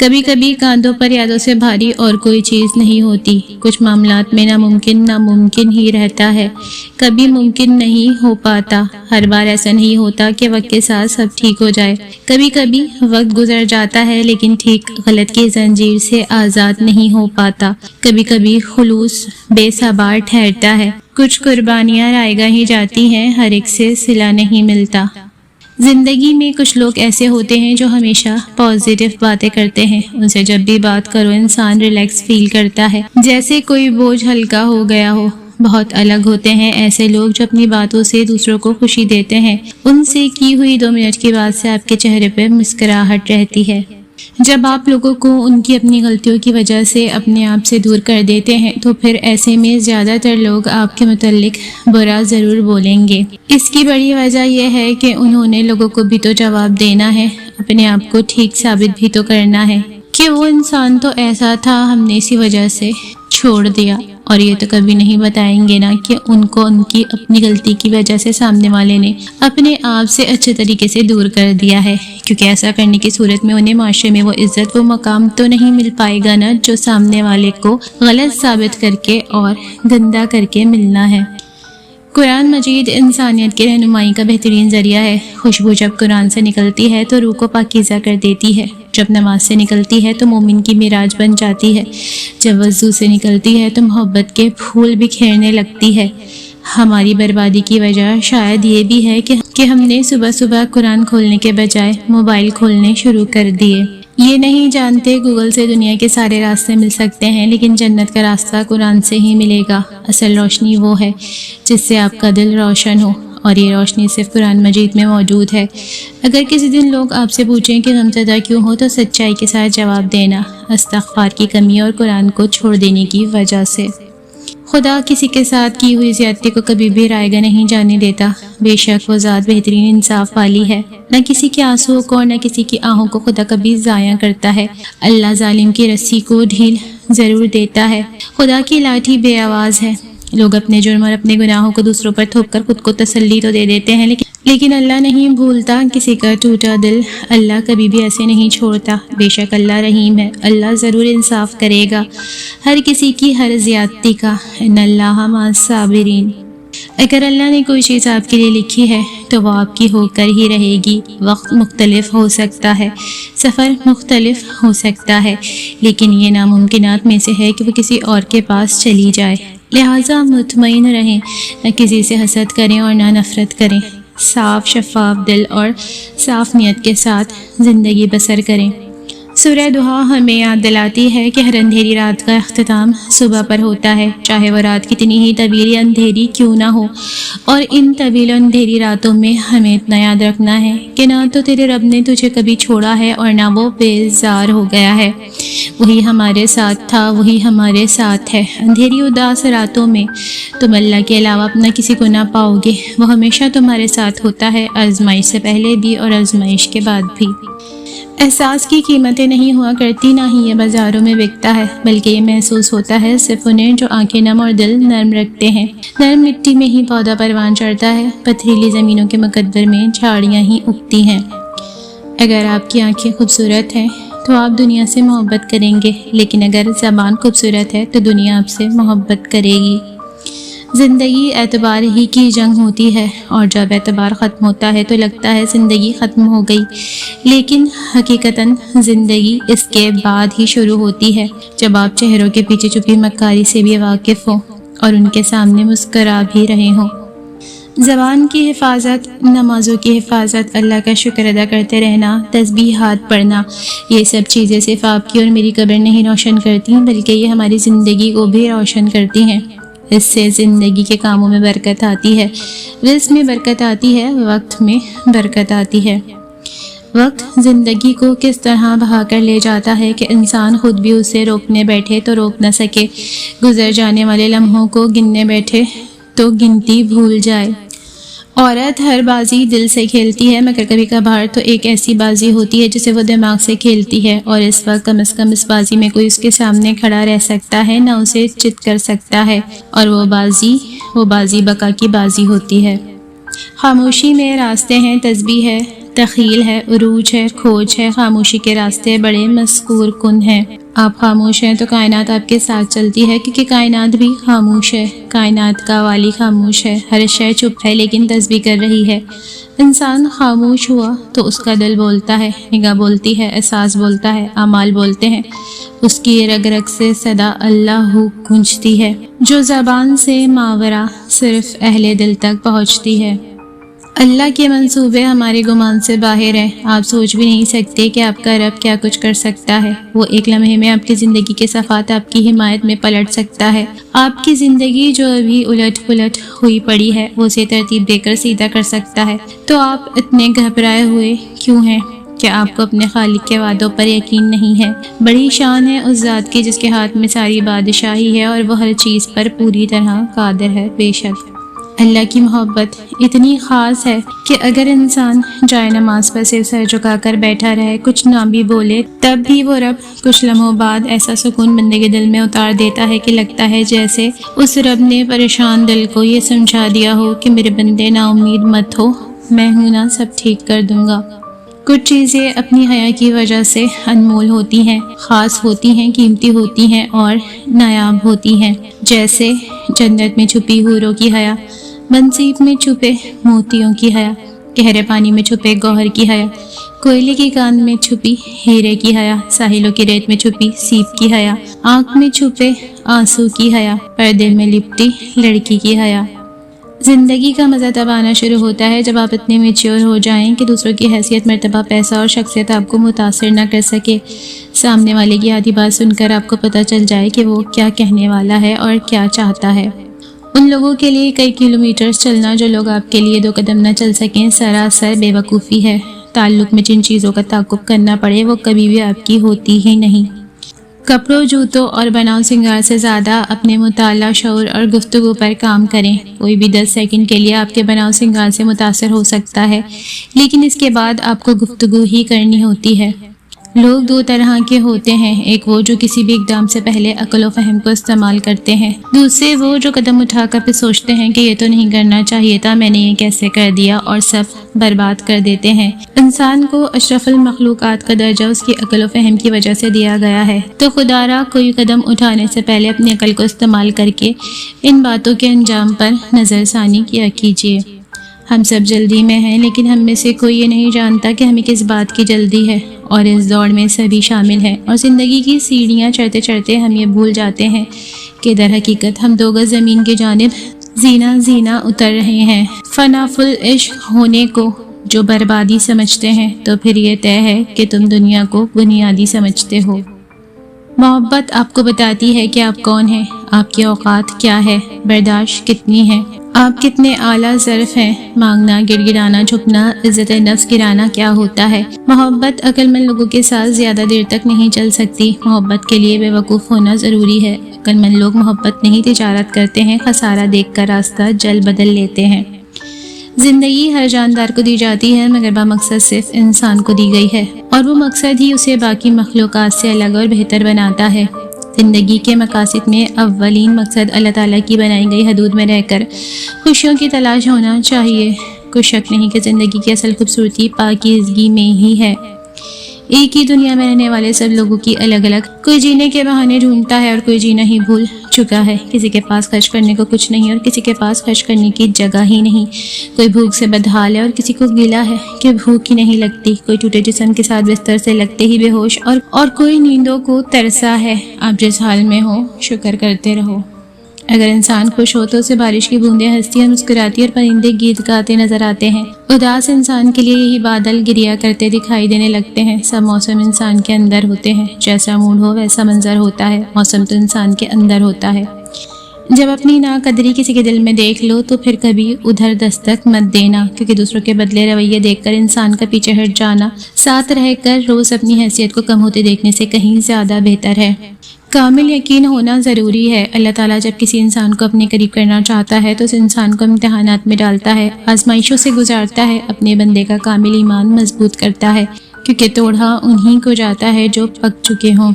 کبھی کبھی کاندھوں پر یادوں سے بھاری اور کوئی چیز نہیں ہوتی. کچھ معاملات میں ناممکن ہی رہتا ہے، کبھی ممکن نہیں ہو پاتا. ہر بار ایسا نہیں ہوتا کہ وقت کے ساتھ سب ٹھیک ہو جائے. کبھی کبھی وقت گزر جاتا ہے لیکن ٹھیک غلط کی زنجیر سے آزاد نہیں ہو پاتا. کبھی کبھی خلوص بے سبار ٹھہرتا ہے. کچھ قربانیاں رائے گاں ہی جاتی ہیں، ہر ایک سے صلہ نہیں ملتا. زندگی میں کچھ لوگ ایسے ہوتے ہیں جو ہمیشہ پازیٹیو باتیں کرتے ہیں. ان سے جب بھی بات کرو انسان ریلیکس فیل کرتا ہے، جیسے کوئی بوجھ ہلکا ہو گیا ہو. بہت الگ ہوتے ہیں ایسے لوگ جو اپنی باتوں سے دوسروں کو خوشی دیتے ہیں. ان سے کی ہوئی 2 منٹ کی بات سے آپ کے چہرے پہ مسکراہٹ رہتی ہے. جب آپ لوگوں کو ان کی اپنی غلطیوں کی وجہ سے اپنے آپ سے دور کر دیتے ہیں تو پھر ایسے میں زیادہ تر لوگ آپ کے متعلق برا ضرور بولیں گے. اس کی بڑی وجہ یہ ہے کہ انہوں نے لوگوں کو بھی تو جواب دینا ہے، اپنے آپ کو ٹھیک ثابت بھی تو کرنا ہے کہ وہ انسان تو ایسا تھا، ہم نے اسی وجہ سے چھوڑ دیا. اور یہ تو کبھی نہیں بتائیں گے نا کہ ان کو ان کی اپنی غلطی کی وجہ سے سامنے والے نے اپنے آپ سے اچھے طریقے سے دور کر دیا ہے. کیونکہ ایسا کرنے کی صورت میں انہیں معاشرے میں وہ عزت، وہ مقام تو نہیں مل پائے گا نا جو سامنے والے کو غلط ثابت کر کے اور گندا کر کے ملنا ہے. قرآن مجید انسانیت کی رہنمائی کا بہترین ذریعہ ہے. خوشبو جب قرآن سے نکلتی ہے تو روح کو پاکیزہ کر دیتی ہے. جب نماز سے نکلتی ہے تو مومن کی معراج بن جاتی ہے. جب وضو سے نکلتی ہے تو محبت کے پھول بکھیرنے لگتی ہے. ہماری بربادی کی وجہ شاید یہ بھی ہے کہ ہم نے صبح صبح قرآن کھولنے کے بجائے موبائل کھولنے شروع کر دیے. یہ نہیں جانتے گوگل سے دنیا کے سارے راستے مل سکتے ہیں، لیکن جنت کا راستہ قرآن سے ہی ملے گا. اصل روشنی وہ ہے جس سے آپ کا دل روشن ہو، اور یہ روشنی صرف قرآن مجید میں موجود ہے. اگر کسی دن لوگ آپ سے پوچھیں کہ غمزدہ کیوں ہو تو سچائی کے ساتھ جواب دینا استغفار کی کمی اور قرآن کو چھوڑ دینے کی وجہ سے. خدا کسی کے ساتھ کی ہوئی زیادتی کو کبھی بھی رائے گاں نہیں جانے دیتا. بے شک وہ ذات بہترین انصاف والی ہے. نہ کسی کے آنسوؤں کو اور نہ کسی کی آہوں کو خدا کبھی ضائع کرتا ہے. اللہ ظالم کی رسی کو ڈھیل ضرور دیتا ہے. خدا کی لاٹھی بے آواز ہے. لوگ اپنے جرم اور اپنے گناہوں کو دوسروں پر تھوپ کر خود کو تسلی تو دے دیتے ہیں، لیکن اللہ نہیں بھولتا کسی کا ٹوٹا دل. اللہ کبھی بھی ایسے نہیں چھوڑتا. بے شک اللہ رحیم ہے. اللہ ضرور انصاف کرے گا ہر کسی کی ہر زیادتی کا. ان اللہ مع الصابرین. اگر اللہ نے کوئی چیز آپ کے لیے لکھی ہے تو وہ آپ کی ہو کر ہی رہے گی. وقت مختلف ہو سکتا ہے، سفر مختلف ہو سکتا ہے، لیکن یہ ناممکنات میں سے ہے کہ وہ کسی اور کے پاس چلی جائے. لہٰذا مطمئن رہیں، نہ کسی سے حسد کریں اور نہ نفرت کریں. صاف شفاف دل اور صاف نیت کے ساتھ زندگی بسر کریں. سورہ دہا ہمیں یاد دلاتی ہے کہ ہر اندھیری رات کا اختتام صبح پر ہوتا ہے، چاہے وہ رات کتنی ہی طویل یا اندھیری کیوں نہ ہو. اور ان طویل و اندھیری راتوں میں ہمیں اتنا یاد رکھنا ہے کہ نہ تو تیرے رب نے تجھے کبھی چھوڑا ہے اور نہ وہ بیزار ہو گیا ہے. وہی ہمارے ساتھ تھا، وہی ہمارے ساتھ ہے. اندھیری اداس راتوں میں تم اللہ کے علاوہ اپنا کسی کو نہ پاؤ گے. وہ ہمیشہ تمہارے ساتھ ہوتا ہے، آزمائش سے پہلے بھی اور آزمائش کے بعد بھی. احساس کی قیمتیں نہیں ہوا کرتی، نہ ہی یہ بازاروں میں بکتا ہے، بلکہ یہ محسوس ہوتا ہے صرف انہیں جو آنکھیں نم اور دل نرم رکھتے ہیں. نرم مٹی میں ہی پودا پروان چڑھتا ہے، پتھریلی زمینوں کے مقدر میں جھاڑیاں ہی اگتی ہیں. اگر آپ کی آنکھیں خوبصورت ہیں تو آپ دنیا سے محبت کریں گے، لیکن اگر زبان خوبصورت ہے تو دنیا آپ سے محبت کرے گی. زندگی اعتبار ہی کی جنگ ہوتی ہے، اور جب اعتبار ختم ہوتا ہے تو لگتا ہے زندگی ختم ہو گئی، لیکن حقیقتاً زندگی اس کے بعد ہی شروع ہوتی ہے، جب آپ چہروں کے پیچھے چھپی مکاری سے بھی واقف ہوں اور ان کے سامنے مسکرا بھی رہے ہوں. زبان کی حفاظت، نمازوں کی حفاظت، اللہ کا شکر ادا کرتے رہنا، تسبیحات پڑھنا، یہ سب چیزیں صرف آپ کی اور میری قبر نہیں روشن کرتی بلکہ یہ ہماری زندگی کو بھی روشن کرتی ہیں. اس سے زندگی کے کاموں میں برکت آتی ہے، رزق میں برکت آتی ہے، وقت میں برکت آتی ہے. وقت زندگی کو کس طرح بہا کر لے جاتا ہے کہ انسان خود بھی اسے روکنے بیٹھے تو روک نہ سکے، گزر جانے والے لمحوں کو گننے بیٹھے تو گنتی بھول جائے. عورت ہر بازی دل سے کھیلتی ہے، مگر کبھی کبھار تو ایک ایسی بازی ہوتی ہے جسے وہ دماغ سے کھیلتی ہے، اور اس وقت کم از کم اس بازی میں کوئی اس کے سامنے کھڑا رہ سکتا ہے، نہ اسے چت کر سکتا ہے، اور وہ بازی بقا کی بازی ہوتی ہے. خاموشی میں راستے ہیں، تسبیح ہے، تخیل ہے، عروج ہے، کھوج ہے، خاموشی کے راستے بڑے مذکور کن ہیں۔ آپ خاموش ہیں تو کائنات آپ کے ساتھ چلتی ہے، کیونکہ کائنات بھی خاموش ہے۔ کائنات کا والی خاموش ہے، ہر شے چپ ہے لیکن تسبیح کر رہی ہے۔ انسان خاموش ہوا تو اس کا دل بولتا ہے، نگاہ بولتی ہے، احساس بولتا ہے، اعمال بولتے ہیں۔ اس کی رگ رگ سے صدا اللہ گونجتی ہے، جو زبان سے ماورا صرف اہل دل تک پہنچتی ہے۔ اللہ کے منصوبے ہمارے گمان سے باہر ہیں۔ آپ سوچ بھی نہیں سکتے کہ آپ کا رب کیا کچھ کر سکتا ہے۔ وہ ایک لمحے میں آپ کی زندگی کے صفحات آپ کی حمایت میں پلٹ سکتا ہے۔ آپ کی زندگی جو ابھی الٹ پلٹ ہوئی پڑی ہے، وہ اسے ترتیب دے کر سیدھا کر سکتا ہے۔ تو آپ اتنے گھبرائے ہوئے کیوں ہیں؟ کیا آپ کو اپنے خالق کے وعدوں پر یقین نہیں ہے؟ بڑی شان ہے اس ذات کی جس کے ہاتھ میں ساری بادشاہی ہے اور وہ ہر چیز پر پوری طرح قادر ہے۔ بے شک اللہ کی محبت اتنی خاص ہے کہ اگر انسان جائے نماز پر صرف سر جھکا کر بیٹھا رہے، کچھ نہ بھی بولے، تب بھی وہ رب کچھ لمحوں بعد ایسا سکون بندے کے دل میں اتار دیتا ہے کہ لگتا ہے جیسے اس رب نے پریشان دل کو یہ سمجھا دیا ہو کہ میرے بندے نا امید مت ہو، میں ہوں نا، سب ٹھیک کر دوں گا۔ کچھ چیزیں اپنی حیا کی وجہ سے انمول ہوتی ہیں، خاص ہوتی ہیں، قیمتی ہوتی ہیں اور نایاب ہوتی ہیں، جیسے جنت میں چھپی حوروں کی حیا، بنسیب میں چھپے موتیوں کی حیا، گہرے پانی میں چھپے گوہر کی حیا، کوئلے کی کان میں چھپی ہیرے کی حیا، ساحلوں کی ریت میں چھپی سیپ کی حیا، آنکھ میں چھپے آنسو کی حیا، پردے میں لپٹی لڑکی کی حیا۔ زندگی کا مزہ تب آنا شروع ہوتا ہے جب آپ اتنے میچور ہو جائیں کہ دوسروں کی حیثیت، مرتبہ، پیسہ اور شخصیت آپ کو متاثر نہ کر سکے۔ سامنے والے کی آدھی بات سن کر آپ کو پتہ چل جائے کہ وہ کیا کہنے والا ہے اور کیا چاہتا ہے۔ ان لوگوں کے لیے کئی کلومیٹرز چلنا جو لوگ آپ کے لیے 2 قدم نہ چل سکیں سراسر بے وقوفی ہے۔ تعلق میں جن چیزوں کا تعاقب کرنا پڑے وہ کبھی بھی آپ کی ہوتی ہی نہیں۔ کپڑوں، جوتوں اور بناؤ سنگار سے زیادہ اپنے مطالعہ، شعور اور گفتگو پر کام کریں۔ کوئی بھی 10 سیکنڈ کے لیے آپ کے بناؤ سنگار سے متاثر ہو سکتا ہے، لیکن اس کے بعد آپ کو گفتگو ہی کرنی ہوتی ہے۔ لوگ 2 طرح کے ہوتے ہیں، ایک وہ جو کسی بھی اقدام سے پہلے عقل و فہم کو استعمال کرتے ہیں، دوسرے وہ جو قدم اٹھا کر پھر سوچتے ہیں کہ یہ تو نہیں کرنا چاہیے تھا، میں نے یہ کیسے کر دیا، اور سب برباد کر دیتے ہیں۔ انسان کو اشرف المخلوقات کا درجہ اس کی عقل و فہم کی وجہ سے دیا گیا ہے، تو خدا را کوئی قدم اٹھانے سے پہلے اپنی عقل کو استعمال کر کے ان باتوں کے انجام پر نظر ثانی کیا کیجیے۔ ہم سب جلدی میں ہیں، لیکن ہم میں سے کوئی یہ نہیں جانتا کہ ہمیں کس بات کی جلدی ہے، اور اس دوڑ میں سبھی شامل ہیں، اور زندگی کی سیڑھیاں چڑھتے چڑھتے ہم یہ بھول جاتے ہیں کہ در حقیقت ہم 2 گز زمین کی جانب زینہ اتر رہے ہیں۔ فنا فل عشق ہونے کو جو بربادی سمجھتے ہیں، تو پھر یہ طے ہے کہ تم دنیا کو بنیادی سمجھتے ہو۔ محبت آپ کو بتاتی ہے کہ آپ کون ہیں، آپ کی اوقات کیا ہے، برداشت کتنی ہے، آپ کتنے اعلیٰ ظرف ہیں۔ مانگنا، گڑ گڑانا، جھکنا، عزت نفس گرانا کیا ہوتا ہے۔ محبت عقل مند لوگوں کے ساتھ زیادہ دیر تک نہیں چل سکتی۔ محبت کے لیے بے وقوف ہونا ضروری ہے۔ عقل مند لوگ محبت نہیں تجارت کرتے ہیں، خسارہ دیکھ کر راستہ جل بدل لیتے ہیں۔ زندگی ہر جاندار کو دی جاتی ہے، مگر بامقصد صرف انسان کو دی گئی ہے، اور وہ مقصد ہی اسے باقی مخلوقات سے الگ اور بہتر بناتا ہے۔ زندگی کے مقاصد میں اولین مقصد اللہ تعالیٰ کی بنائی گئی حدود میں رہ کر خوشیوں کی تلاش ہونا چاہیے۔ کوئی شک نہیں کہ زندگی کی اصل خوبصورتی پاکیزگی میں ہی ہے۔ ایک ہی دنیا میں رہنے والے سب لوگوں کی الگ الگ، کوئی جینے کے بہانے ڈھونڈتا ہے اور کوئی جینا ہی بھول چکا ہے۔ کسی کے پاس خرچ کرنے کو کچھ نہیں اور کسی کے پاس خرچ کرنے کی جگہ ہی نہیں۔ کوئی بھوک سے بدحال ہے اور کسی کو گلا ہے کہ بھوک ہی نہیں لگتی۔ کوئی ٹوٹے جسم کے ساتھ بستر سے لگتے ہی بے ہوش اور کوئی نیندوں کو ترسا ہے۔ آپ جس حال میں ہو شکر کرتے رہو۔ اگر انسان خوش ہو تو اسے بارش کی بوندیں ہنستی اور مسکراتی اور پرندے گیت گاتے نظر آتے ہیں۔ اداس انسان کے لیے یہی بادل گریا کرتے دکھائی دینے لگتے ہیں۔ سب موسم انسان کے اندر ہوتے ہیں، جیسا موڈ ہو ویسا منظر ہوتا ہے۔ موسم تو انسان کے اندر ہوتا ہے۔ جب اپنی ناقدری کسی کے دل میں دیکھ لو تو پھر کبھی ادھر دستک مت دینا، کیونکہ دوسروں کے بدلے رویے دیکھ کر انسان کا پیچھے ہٹ جانا ساتھ رہ کر روز اپنی حیثیت کو کم ہوتے دیکھنے سے کہیں زیادہ بہتر ہے۔ کامل یقین ہونا ضروری ہے۔ اللہ تعالیٰ جب کسی انسان کو اپنے قریب کرنا چاہتا ہے تو اس انسان کو امتحانات میں ڈالتا ہے، آزمائشوں سے گزارتا ہے، اپنے بندے کا کامل ایمان مضبوط کرتا ہے، کیونکہ توڑا انہی کو جاتا ہے جو پک چکے ہوں۔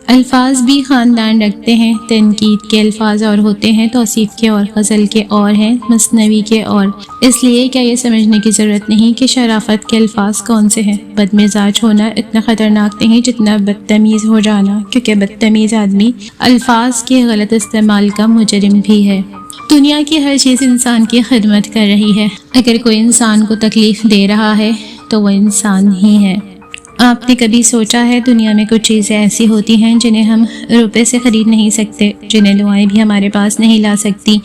الفاظ بھی خاندان رکھتے ہیں، تنقید کے الفاظ اور ہوتے ہیں، توصیف کے اور غزل کے اور ہیں، مثنوی کے اور۔ اس لیے کیا یہ سمجھنے کی ضرورت نہیں کہ شرافت کے الفاظ کون سے ہیں؟ بد مزاج ہونا اتنا خطرناک نہیں جتنا بدتمیز ہو جانا، کیونکہ بدتمیز آدمی الفاظ کے غلط استعمال کا مجرم بھی ہے۔ دنیا کی ہر چیز انسان کی خدمت کر رہی ہے۔ اگر کوئی انسان کو تکلیف دے رہا ہے تو وہ انسان ہی ہے۔ آپ نے کبھی سوچا ہے دنیا میں کچھ چیزیں ایسی ہوتی ہیں جنہیں ہم روپے سے خرید نہیں سکتے، جنہیں دعائیں بھی ہمارے پاس نہیں لا سکتی؟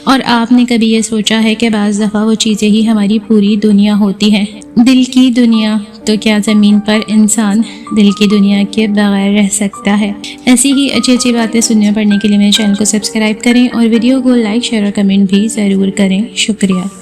اور آپ نے کبھی یہ سوچا ہے کہ بعض دفعہ وہ چیزیں ہی ہماری پوری دنیا ہوتی ہیں؟ دل کی دنیا۔ تو کیا زمین پر انسان دل کی دنیا کے بغیر رہ سکتا ہے؟ ایسی ہی اچھی اچھی باتیں سننے اور پڑھنے کے لیے میرے چینل کو سبسکرائب کریں اور ویڈیو کو لائک، شیئر اور کمنٹ بھی ضرور کریں۔ شکریہ۔